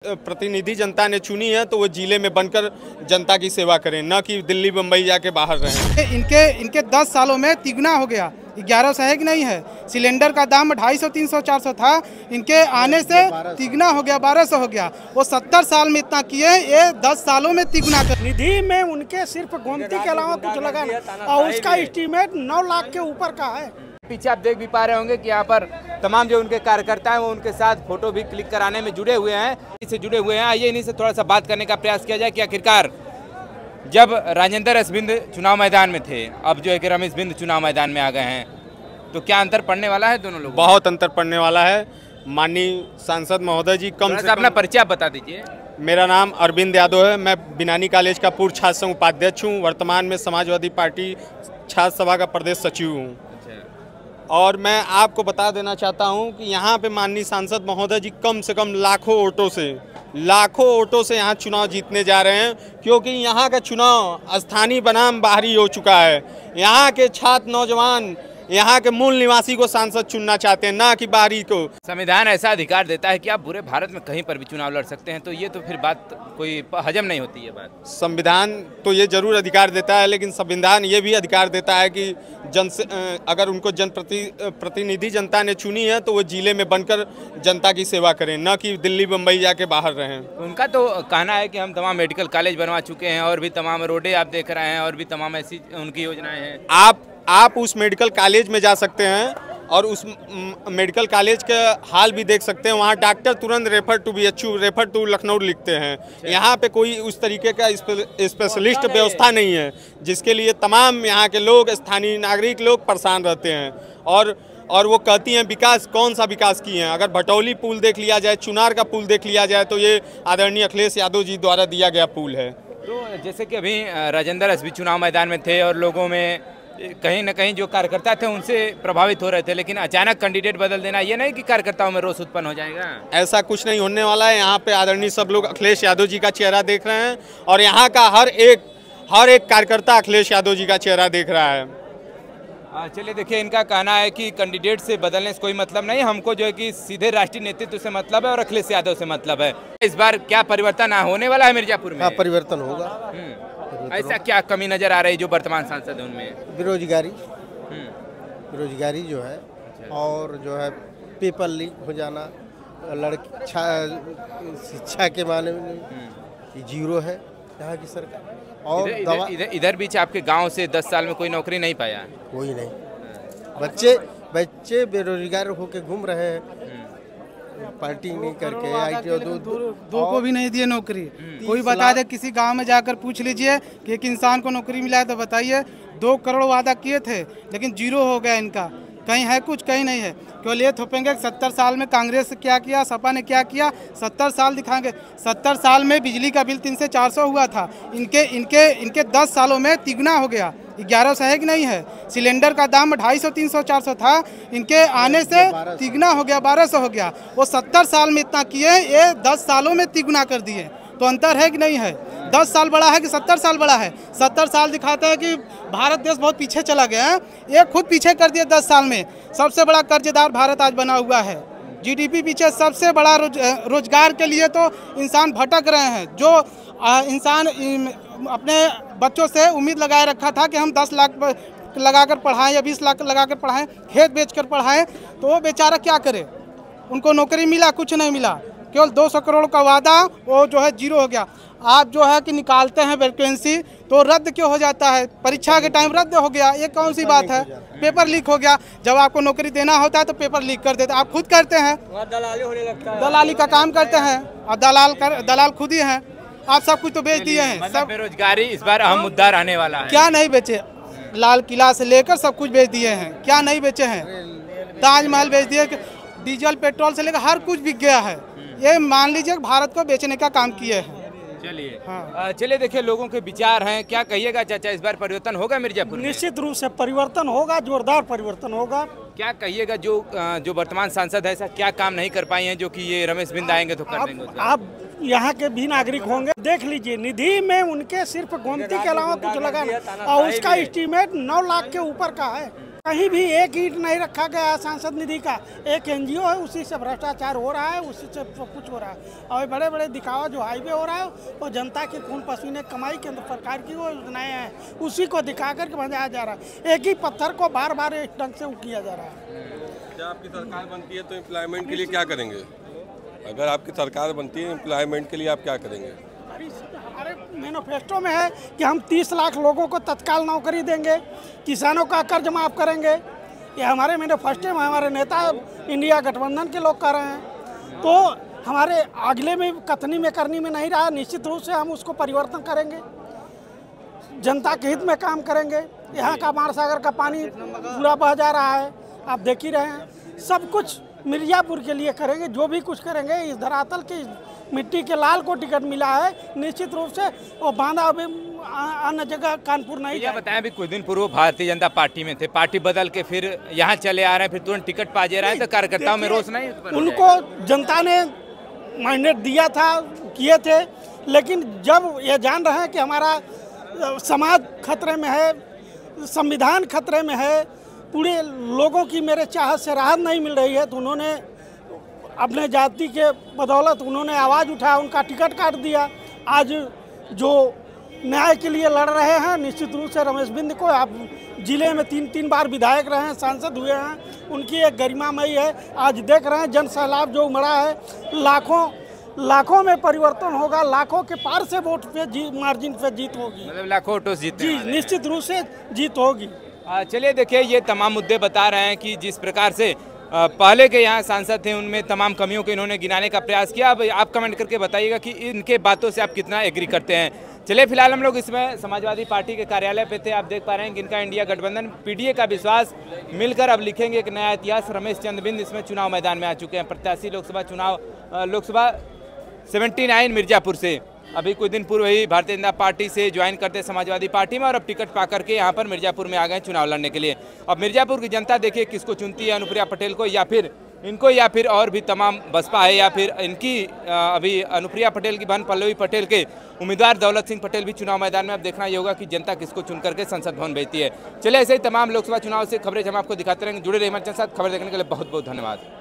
प्रतिनिधि जनता ने चुनी है तो वो जिले में बनकर जनता की सेवा करें, न कि दिल्ली बम्बई जाके बाहर रहें। इनके 10 सालों में तिगुना हो गया। 1100 है कि नहीं है? सिलेंडर का दाम 250, 300, 400 था, इनके आने से तिगुना हो गया, 1200 हो गया। वो 70 साल में इतना किए, ये 10 सालों में तिगुना कर। निधि में उनके सिर्फ गोमती के अलावा कुछ लगा नहीं और उसका एस्टीमेट 9 लाख के ऊपर का है। पीछे आप देख भी पा रहे होंगे कि यहाँ पर तमाम जो उनके कार्यकर्ता हैं वो उनके साथ फोटो भी क्लिक कराने में जुड़े हुए हैं, इससे जुड़े हुए हैं। आइए इन्हीं से थोड़ा सा बात करने का प्रयास किया जाए कि आखिरकार जब राजेंद्र एस बिंद चुनाव मैदान में थे, अब जो है कि रमेश बिंद चुनाव मैदान में आ गए हैं, तो क्या अंतर पड़ने वाला है दोनों लोग? बहुत अंतर पड़ने वाला है। माननीय सांसद महोदय जी, कम से अपना परिचय बता दीजिए। मेरा नाम अरविंद यादव है, मैं बिनानी कॉलेज का पूर्व छात्र संघ उपाध्यक्ष हूँ, वर्तमान में समाजवादी पार्टी छात्र सभा का प्रदेश सचिव हूँ। और मैं आपको बता देना चाहता हूं कि यहाँ पे माननीय सांसद महोदय जी कम से कम लाखों वोटों से यहाँ चुनाव जीतने जा रहे हैं, क्योंकि यहाँ का चुनाव स्थानीय बनाम बाहरी हो चुका है। यहाँ के छात्र नौजवान यहाँ के मूल निवासी को सांसद चुनना चाहते हैं, ना कि बाहरी को। संविधान ऐसा अधिकार देता है कि आप पूरे भारत में कहीं पर भी चुनाव लड़ सकते हैं, तो ये तो फिर बात कोई हजम नहीं होती है बात। संविधान तो ये जरूर अधिकार देता है, लेकिन संविधान ये भी अधिकार देता है कि अगर उनको प्रतिनिधि जनता ने चुनी है तो वो जिले में बनकर जनता की सेवा करें, न कि दिल्ली बम्बई जाके बाहर रहें। उनका तो कहना है कि हम तमाम मेडिकल कॉलेज बनवा चुके हैं और भी तमाम रोडें आप देख रहे हैं और भी तमाम ऐसी उनकी योजनाएं हैं। आप उस मेडिकल कॉलेज में जा सकते हैं और उस मेडिकल कॉलेज का हाल भी देख सकते हैं। वहाँ डॉक्टर तुरंत refer to BHU, refer to Lucknow लिखते हैं। यहाँ पे कोई उस तरीके का स्पेशलिस्ट व्यवस्था नहीं है, जिसके लिए तमाम यहाँ के लोग, स्थानीय नागरिक लोग परेशान रहते हैं। और वो कहती हैं विकास, कौन सा विकास किए हैं? अगर भटौली पुल देख लिया जाए, चुनार का पुल देख लिया जाए, तो ये आदरणीय अखिलेश यादव जी द्वारा दिया गया पुल है। तो जैसे कि अभी राजेंद्र एस भी चुनाव मैदान में थे और लोगों में कहीं ना कहीं जो कार्यकर्ता थे उनसे प्रभावित हो रहे थे, लेकिन अचानक कैंडिडेट बदल देना ये नहीं कि कार्यकर्ताओं में रोष उत्पन्न हो जाएगा? ऐसा कुछ नहीं होने वाला है। यहाँ पे आदरणीय सब लोग अखिलेश यादव जी का चेहरा देख रहे हैं और यहाँ का हर एक कार्यकर्ता अखिलेश यादव जी का चेहरा देख रहा है। चलिए देखिए, इनका कहना है कि कैंडिडेट से बदलने से कोई मतलब नहीं, हमको जो है कि सीधे राष्ट्रीय नेतृत्व से मतलब है और अखिलेश यादव से मतलब है। इस बार क्या परिवर्तन होने वाला है मिर्जापुर में? परिवर्तन होगा। ऐसा क्या कमी नजर आ रही है जो वर्तमान सांसद है उनमें? बेरोजगारी जो है और जो है पेपर लीक हो जाना, शिक्षा के मामले में जीरो है यहाँ की सरकार। और इधर बीच आपके गांव से 10 साल में कोई नौकरी नहीं पाया? कोई नहीं। बच्चे बेरोजगार होके घूम रहे हैं, पार्टी नहीं करके। दो को भी नहीं दिए नौकरी। कोई बता दे, किसी गांव में जाकर पूछ लीजिए कि एक इंसान को नौकरी मिला है तो बताइए। 2 करोड़ वादा किए थे लेकिन जीरो हो गया इनका। कहीं है कुछ, कहीं नहीं है। केवल ये थोपेंगे 70 साल में कांग्रेस क्या किया, सपा ने क्या किया, 70 साल दिखाएंगे। 70 साल में बिजली का बिल 300 से 400 हुआ था, इनके 10 सालों में तिगुना हो गया। 1100 है कि नहीं है? सिलेंडर का दाम 250, 300, 400 था, इनके आने से तिगुना हो गया, 1200 हो गया। वो 70 साल में इतना किए, ये 10 सालों में तिगुना कर दिए। तो अंतर है कि नहीं है? 10 साल बड़ा है कि 70 साल बड़ा है? 70 साल दिखाता है कि भारत देश बहुत पीछे चला गया है, ये खुद पीछे कर दिया 10 साल में। सबसे बड़ा कर्जदार भारत आज बना हुआ है। GDP पीछे, सबसे बड़ा रोजगार के लिए तो इंसान भटक रहे हैं। जो इंसान अपने बच्चों से उम्मीद लगाए रखा था कि हम 10 लाख लगाकर पढ़ाएं या 20 लाख लगाकर पढ़ाएं, खेत बेचकर पढ़ाएं, तो वो बेचारा क्या करे? उनको नौकरी मिला? कुछ नहीं मिला। केवल 200 करोड़ का वादा वो जो है जीरो हो गया। आप जो है कि निकालते हैं वैकेंसी तो रद्द क्यों हो जाता है? परीक्षा के टाइम रद्द हो गया, ये कौन सी बात है? पेपर लीक हो गया। जब आपको नौकरी देना होता है तो पेपर लीक कर देते हैं। आप खुद करते हैं, दलाली होने लगता है, दलाली का काम करते हैं और दलाल खुद ही हैं। आप सब कुछ तो बेच दिए हैं। मतलब बेरोजगारी इस बार अहम मुद्दा रहने वाला है। क्या नहीं बेचे? लाल किला से लेकर सब कुछ बेच दिए हैं। क्या नहीं बेचे हैं? ताजमहल बेच दिए, डीजल पेट्रोल से लेकर हर कुछ बिक गया है। ये मान लीजिए भारत को बेचने का काम किए हैं। चलिए चलिए देखिए, लोगों के विचार हैं। क्या कहिएगा चाचा, इस बार परिवर्तन होगा मिर्जापुर में? निश्चित रूप से परिवर्तन होगा, जोरदार परिवर्तन होगा। क्या कहिएगा, जो वर्तमान सांसद है ऐसा क्या काम नहीं कर पाए हैं जो कि ये रमेश बिंद आएंगे तो कर देंगे? आप यहाँ के भी नागरिक होंगे, देख लीजिए। निधि में उनके सिर्फ गोमती के अलावा कुछ लगा नहीं और उसका एस्टीमेट 9 लाख के ऊपर का है। कहीं भी एक ईंट नहीं रखा गया सांसद निधि का। एक एनजीओ है, उसी से भ्रष्टाचार हो रहा है, उसी से सब कुछ हो रहा है। और बड़े बड़े दिखावा जो हाईवे हो रहा है वो जनता के खून पसीने कमाई केंद्र सरकार की वो योजनाएं हैं, उसी को दिखा करके भजाया जा रहा है। एक ही पत्थर को बार बार एक ढंग से किया जा रहा है। क्या आपकी सरकार बनती है तो एम्प्लॉयमेंट के लिए क्या करेंगे? अगर आपकी सरकार बनती है एम्प्लॉयमेंट के लिए आप क्या करेंगे? हमारे मैनिफेस्टो में है कि हम 30 लाख लोगों को तत्काल नौकरी देंगे, किसानों का कर्ज माफ करेंगे। ये हमारे मैनिफेस्टो में हमारे नेता इंडिया गठबंधन के लोग कर रहे हैं। तो हमारे अगले में कथनी में करनी में नहीं रहा, निश्चित रूप से हम उसको परिवर्तन करेंगे, जनता के हित में काम करेंगे। यहाँ का मानसागर का पानी पूरा बह जा रहा है, आप देख ही रहे हैं। सब कुछ मिर्जापुर के लिए करेंगे, जो भी कुछ करेंगे। इस धरातल की मिट्टी के लाल को टिकट मिला है, निश्चित रूप से वो बांधा अभी अन्य जगह कानपुर नहीं ये बताएं, अभी कुछ दिन पूर्व भारतीय जनता पार्टी में थे, पार्टी बदल के फिर यहाँ चले आ रहे हैं, फिर तुरंत टिकट पा जा रहे हैं, तो कार्यकर्ताओं में रोष नहीं? उनको जनता ने मैंडेट दिया था, किए थे, लेकिन जब ये जान रहे हैं कि हमारा समाज खतरे में है, संविधान खतरे में है, पूरे लोगों की मेरे चाहत से राहत नहीं मिल रही है, तो उन्होंने अपने जाति के बदौलत उन्होंने आवाज़ उठाया, उनका टिकट काट दिया। आज जो न्याय के लिए लड़ रहे हैं, निश्चित रूप से रमेश बिंद को, आप जिले में 3 बार विधायक रहे हैं, सांसद हुए हैं, उनकी एक गरिमामयी है। आज देख रहे हैं जन सैलाब जो उमड़ा है, लाखों में परिवर्तन होगा, लाखों के पार से वोट पे मार्जिन पे जीत होगी, मतलब लाखों वोटों से जीतने वाले हैं। निश्चित रूप से जीत होगी। चलिए देखिए, ये तमाम मुद्दे बता रहे हैं कि जिस प्रकार से पहले के यहाँ सांसद थे उनमें तमाम कमियों को इन्होंने गिनाने का प्रयास किया। अब आप कमेंट करके बताइएगा कि इनके बातों से आप कितना एग्री करते हैं। चलिए फिलहाल हम लोग इसमें समाजवादी पार्टी के कार्यालय पे थे। आप देख पा रहे हैं कि इनका इंडिया गठबंधन पीडीए का विश्वास मिलकर अब लिखेंगे एक नया इतिहास। रमेश चंद्र बिंद इसमें चुनाव मैदान में आ चुके हैं। प्रत्याशी लोकसभा 79 मिर्जापुर से अभी कुछ दिन पूर्व ही भारतीय जनता पार्टी से ज्वाइन करते समाजवादी पार्टी में, और अब टिकट पा करके यहाँ पर मिर्जापुर में आ गए चुनाव लड़ने के लिए। अब मिर्जापुर की जनता देखिए किसको चुनती है, अनुप्रिया पटेल को या फिर इनको, या फिर और भी तमाम बसपा है, या फिर इनकी अभी अनुप्रिया पटेल की बहन पल्लवी पटेल के उम्मीदवार दौलत सिंह पटेल भी चुनाव मैदान में। अब देखना ये होगा कि जनता किसको चुन करके संसद भवन भेजती है। चलिए ऐसे ही तमाम लोकसभा चुनाव से खबरें हम आपको दिखाते रहेंगे। जुड़े रहिए हमारे साथ। खबर देखने के लिए बहुत बहुत धन्यवाद।